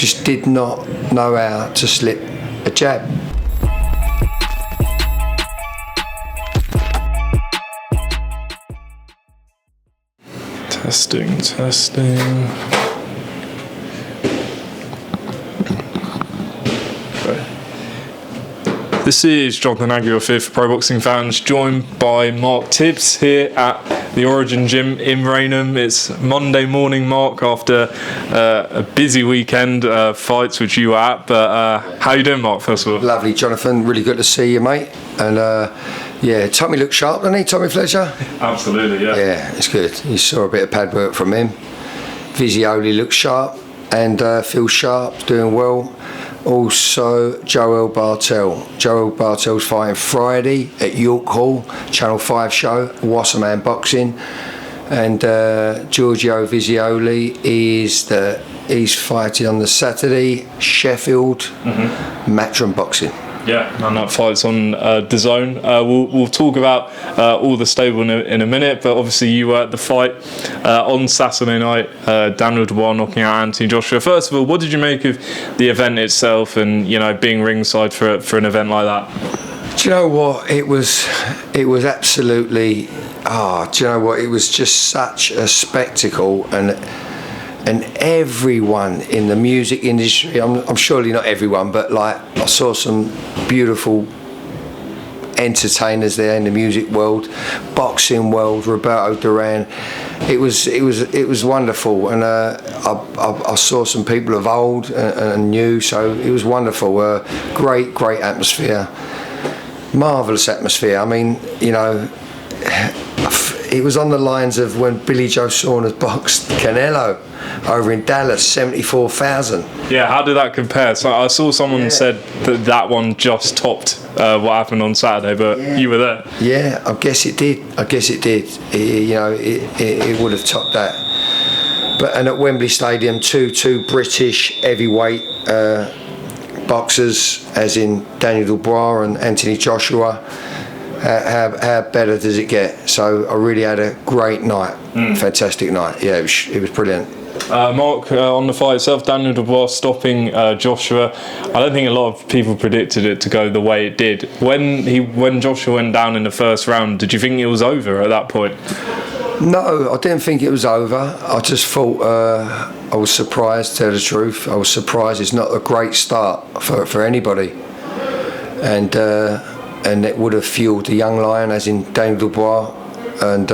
just did not know how to slip a jab. Testing. This is Jonathan Aggie, your fifth Pro Boxing fans, joined by Mark Tibbs here at the Origin Gym in Rainham. It's Monday morning, Mark, after a busy weekend, fights which you were at. But how you doing, Mark, first of all? Lovely, Jonathan. Really good to see you, mate. And yeah, Tommy looked sharp, doesn't he, Tommy Fletcher? Absolutely, yeah. Yeah, it's good. You saw a bit of pad work from him. Violi looks sharp, and Phil Sharp's doing well. Also, Joel Bartel. Joel Bartel's fighting Friday at York Hall, Channel 5 show, Wasserman Boxing. And Georgio Violi he's fighting on the Saturday, Sheffield, Matchroom Boxing. Yeah, and that fight's on DAZN. We'll talk about all the stable in a minute, but obviously you were at the fight on Saturday night, Daniel Dubois knocking out Anthony Joshua. First of all, what did you make of the event itself and, you know, being ringside for an event like that? Do you know what? It was absolutely, do you know what? It was just such a spectacle, and everyone in the music industry, I'm surely not everyone, but like I saw some beautiful entertainers there in the music world, boxing world, Roberto Duran. It was wonderful, and I saw some people of old and new, so it was wonderful. Great atmosphere, marvellous atmosphere. I mean, you know, it was on the lines of when Billy Joe Saunders boxed Canelo over in Dallas, 74,000. Yeah, how did that compare? So I saw someone said that one just topped what happened on Saturday, but you were there. Yeah, I guess it did. It would have topped that. And at Wembley Stadium, two British heavyweight boxers, as in Daniel Dubois and Anthony Joshua. How better does it get? So I really had a great night, fantastic night. Yeah, it was brilliant. Mark, on the fight itself, Daniel Dubois stopping Joshua. I don't think a lot of people predicted it to go the way it did. When Joshua went down in the first round, did you think it was over at that point? No, I didn't think it was over. I just thought I was surprised, to tell the truth. I was surprised. It's not a great start for anybody, and it would have fueled the young lion, as in Daniel Dubois, and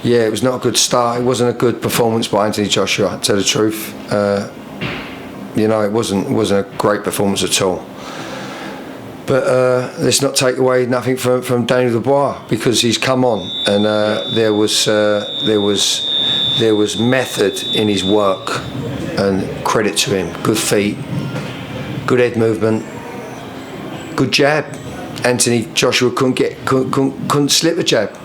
yeah, it was not a good start. It wasn't a good performance by Anthony Joshua, to tell the truth. It wasn't a great performance at all. But let's not take away nothing from Daniel Dubois, because he's come on, and there was method in his work, and credit to him. Good feet, good head movement, good jab. Anthony Joshua couldn't slip a jab.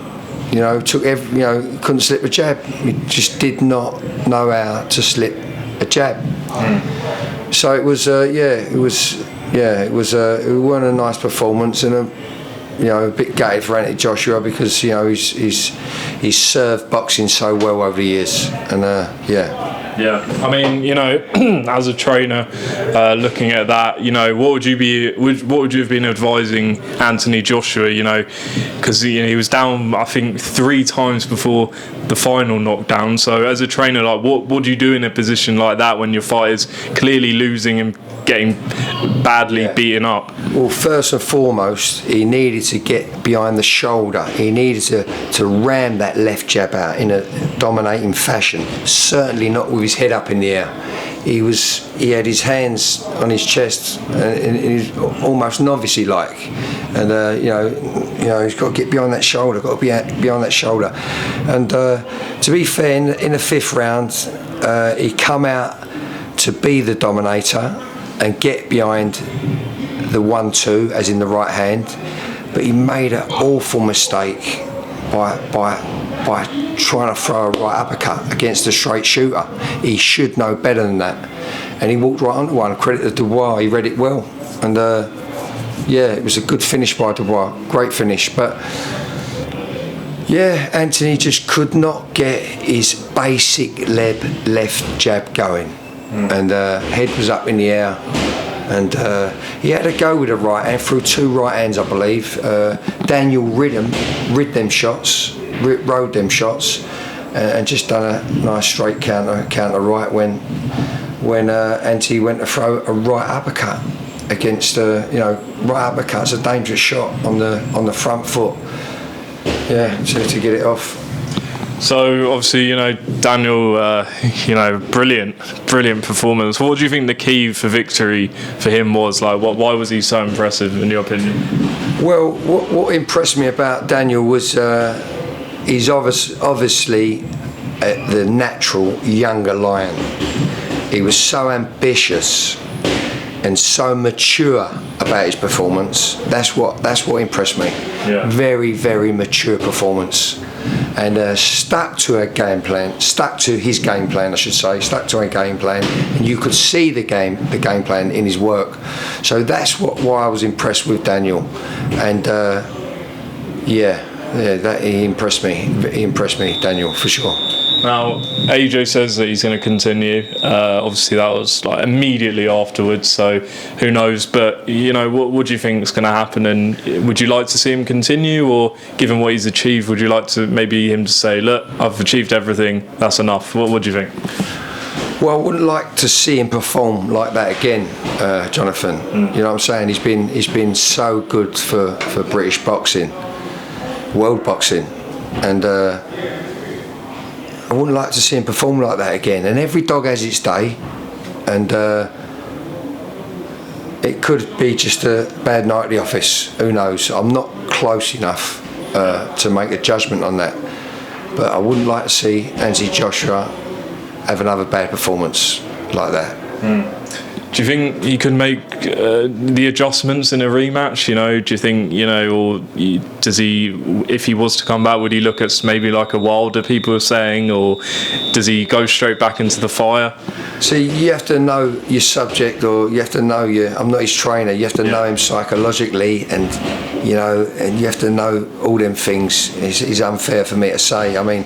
You know, couldn't slip a jab. He just did not know how to slip a jab. So it wasn't a nice performance, and a bit gutted for Anthony Joshua, because he's served boxing so well over the years, and Yeah, I mean, as a trainer, looking at that, what would you have been advising Anthony Joshua? Because he was down, I think, 3 times before the final knockdown. So as a trainer, like, what do you do in a position like that when your fighter's clearly losing and getting badly beaten up? Well, first and foremost, he needed to get behind the shoulder. He needed to ram that left jab out in a dominating fashion. Certainly not with his head up in the air. He had his hands on his chest, and he was almost novice-y like. And he's got to get behind that shoulder. Got to be behind that shoulder. And to be fair, in the 5th round, he come out to be the dominator and get behind the 1-2, as in the right hand, but he made an awful mistake by trying to throw a right uppercut against a straight shooter. He should know better than that, and he walked right onto one. Credit to Dubois, he read it well, and it was a good finish by Dubois, great finish. But yeah, Anthony just could not get his basic left jab going. and head was up in the air, and he had to go with a right hand through 2 right hands, I believe. Daniel rode them shots, and just done a nice straight counter right when Ante went to throw a right uppercut against right uppercut's a dangerous shot on the front foot. Yeah, to get it off. So obviously, Daniel, brilliant performance. What do you think the key for victory for him was? Like, why was he so impressive in your opinion? Well, what impressed me about Daniel was he's obviously the natural younger lion. He was so ambitious and so mature about his performance. That's what impressed me. Yeah. Very, very mature performance, and stuck to his game plan, I should say, stuck to a game plan, and you could see the game plan in his work. So that's why I was impressed with Daniel, and that he impressed me, Daniel, for sure. Now, AJ says that he's going to continue. Obviously, that was like immediately afterwards, so who knows? But what do you think is going to happen? And would you like to see him continue, or given what he's achieved, would you like to maybe him to say, "Look, I've achieved everything. That's enough." What do you think? Well, I wouldn't like to see him perform like that again, Jonathan. You know what I'm saying? He's been so good for British boxing, world boxing, and. I wouldn't like to see him perform like that again. And every dog has its day, and it could be just a bad night at the office. Who knows? I'm not close enough to make a judgment on that. But I wouldn't like to see Anthony Joshua have another bad performance like that. Do you think he could make the adjustments in a rematch? Do you think, or does he, if he was to come back, would he look at maybe like a Wilder, people are saying, or does he go straight back into the fire? See, you have to know your subject, or you have to know I'm not his trainer, you have to know him psychologically, and you have to know all them things. It's unfair for me to say. I mean,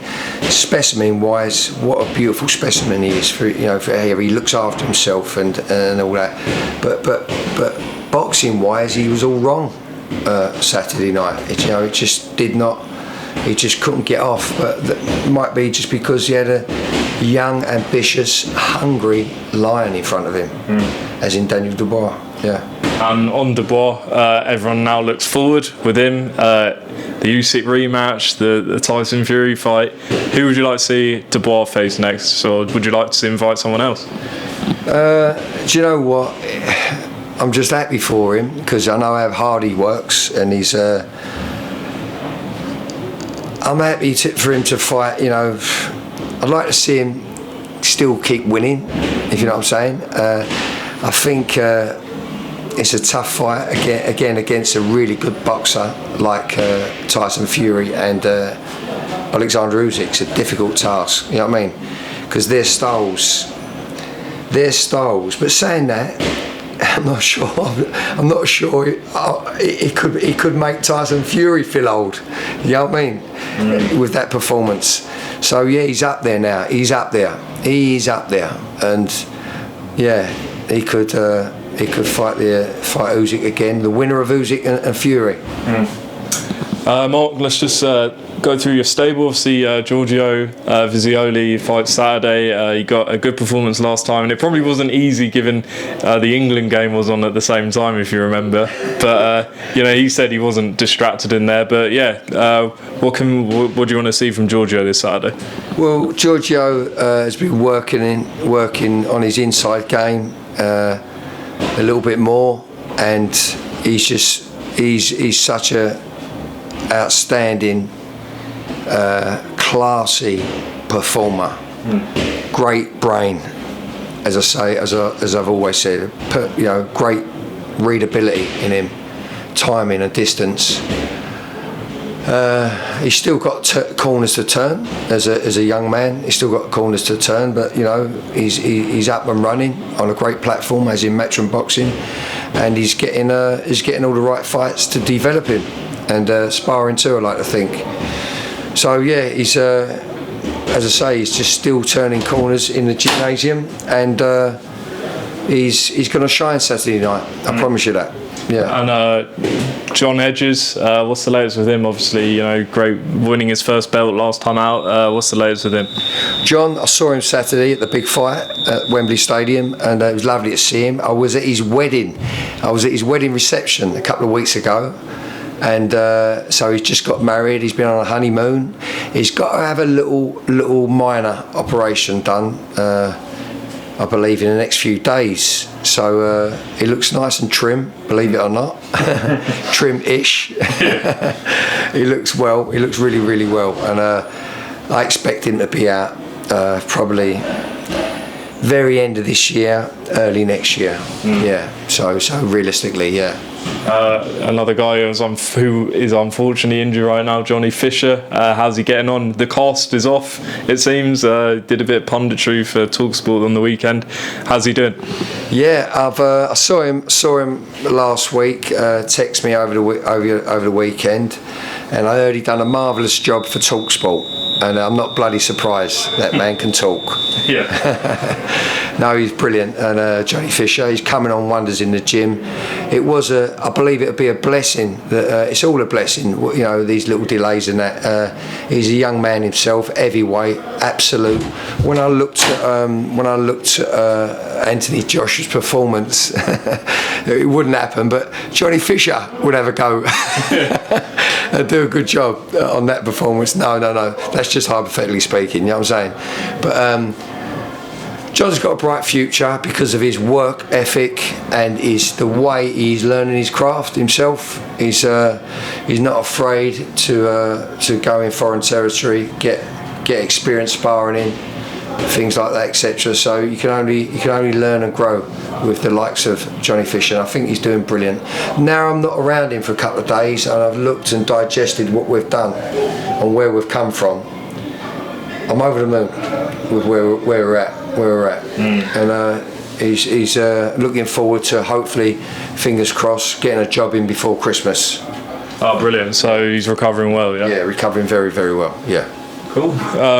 specimen wise, what a beautiful specimen he is for here. He looks after himself and all that. But boxing wise, he was all wrong Saturday night. It just did not. He just couldn't get off. But that might be just because he had a young, ambitious, hungry lion in front of him, as in Daniel Dubois. Yeah. And on Dubois, everyone now looks forward with him. The Usyk rematch, the Tyson Fury fight. Who would you like to see Dubois face next, or would you like to see him fight someone else? Do you know what? I'm just happy for him because I know how hard he works, and he's. I'm happy for him to fight. I'd like to see him still keep winning, if you know what I'm saying. I think it's a tough fight again against a really good boxer like Tyson Fury and Alexander Usyk. It's a difficult task, you know what I mean? Because their styles. But saying that, I'm not sure. He could make Tyson Fury feel old. You know what I mean? With that performance. So yeah, he's up there now. He's up there, and yeah, he could fight Usyk again. The winner of Usyk and Fury. Mark, let's just go through your stable. Obviously, Georgio Violi fights Saturday. He got a good performance last time, and it probably wasn't easy given the England game was on at the same time, if you remember. But he said he wasn't distracted in there. But yeah, what do you want to see from Georgio this Saturday? Well, Georgio has been working on his inside game a little bit more, and he's such a outstanding, classy performer. Great brain, as I've always said. Great readability in him, timing and distance. He's still got corners to turn as a young man. He's still got corners to turn, but he's up and running on a great platform, as in Matchroom Boxing, and he's getting all the right fights to develop him, and sparring too, I like to think. So yeah, he's a as I say, he's just still turning corners in the gymnasium, and he's going to shine Saturday night. I promise you that. Yeah. And John Hedges, what's the latest with him? Obviously, great, winning his first belt last time out. What's the latest with him? John, I saw him Saturday at the big fight at Wembley Stadium, and it was lovely to see him. I was at his wedding. I was at his wedding reception a couple of weeks ago. And so he's just got married. He's been on a honeymoon. He's got to have a little minor operation done, I believe, in the next few days. So he looks nice and trim, believe it or not. Trim-ish. He looks well. He looks really, really well. And I expect him to be out probably very end of this year, early next year. Yeah. So realistically, yeah. Another guy who is unfortunately injured right now, Johnny Fisher. How's he getting on? The cast is off, it seems. Did a bit of punditry for TalkSport on the weekend. How's he doing? Yeah, I saw him last week. Text me over the weekend, and I heard he'd done a marvellous job for TalkSport. And I'm not bloody surprised that man can talk. Yeah. No, he's brilliant. And Johnny Fisher, he's coming on wonders in the gym. It was I believe it would be a blessing. That it's all a blessing. These little delays and that. He's a young man himself, heavyweight, absolute. When I looked at Anthony Joshua's performance, it wouldn't happen. But Johnny Fisher would have a go. Do a good job on that performance. No. That's just hypothetically speaking, you know what I'm saying? But John's got a bright future because of his work ethic and the way he's learning his craft himself. He's not afraid to go in foreign territory, get experience sparring in, things like that, etc. So you can only learn and grow with the likes of Johnny Fisher. And I think he's doing brilliant. Now I'm not around him for a couple of days, and I've looked and digested what we've done and where we've come from. I'm over the moon with where we're at. And he's looking forward to, hopefully, fingers crossed, getting a job in before Christmas. Oh, brilliant! So he's recovering well, yeah. Yeah, recovering very, very well. Yeah. Cool.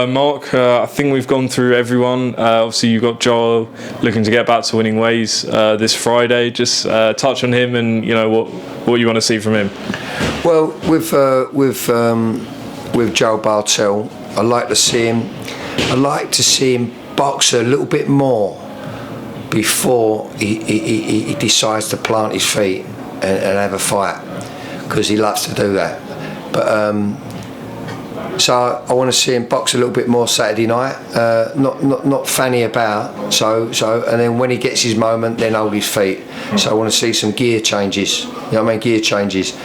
Mark, I think we've gone through everyone. Obviously, you've got Joel looking to get back to winning ways this Friday. Just touch on him and what you want to see from him. Well, with Joel Bartel, I like to see him box a little bit more before he decides to plant his feet and have a fight, because he loves to do that. But so I want to see him box a little bit more Saturday night, not fanny about. So and then when he gets his moment, then hold his feet. So I want to see some gear changes. You know what I mean? Gear changes.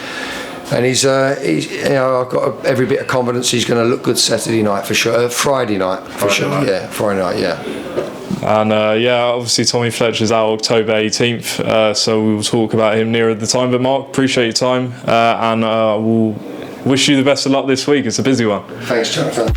And he's I've got every bit of confidence he's going to look good Saturday night for sure. Friday night for sure. Yeah, Friday night. Yeah. And obviously Tommy Fletcher's out October 18th, so we will talk about him nearer the time. But Mark, appreciate your time, and we'll wish you the best of luck this week. It's a busy one. Thanks, Jonathan.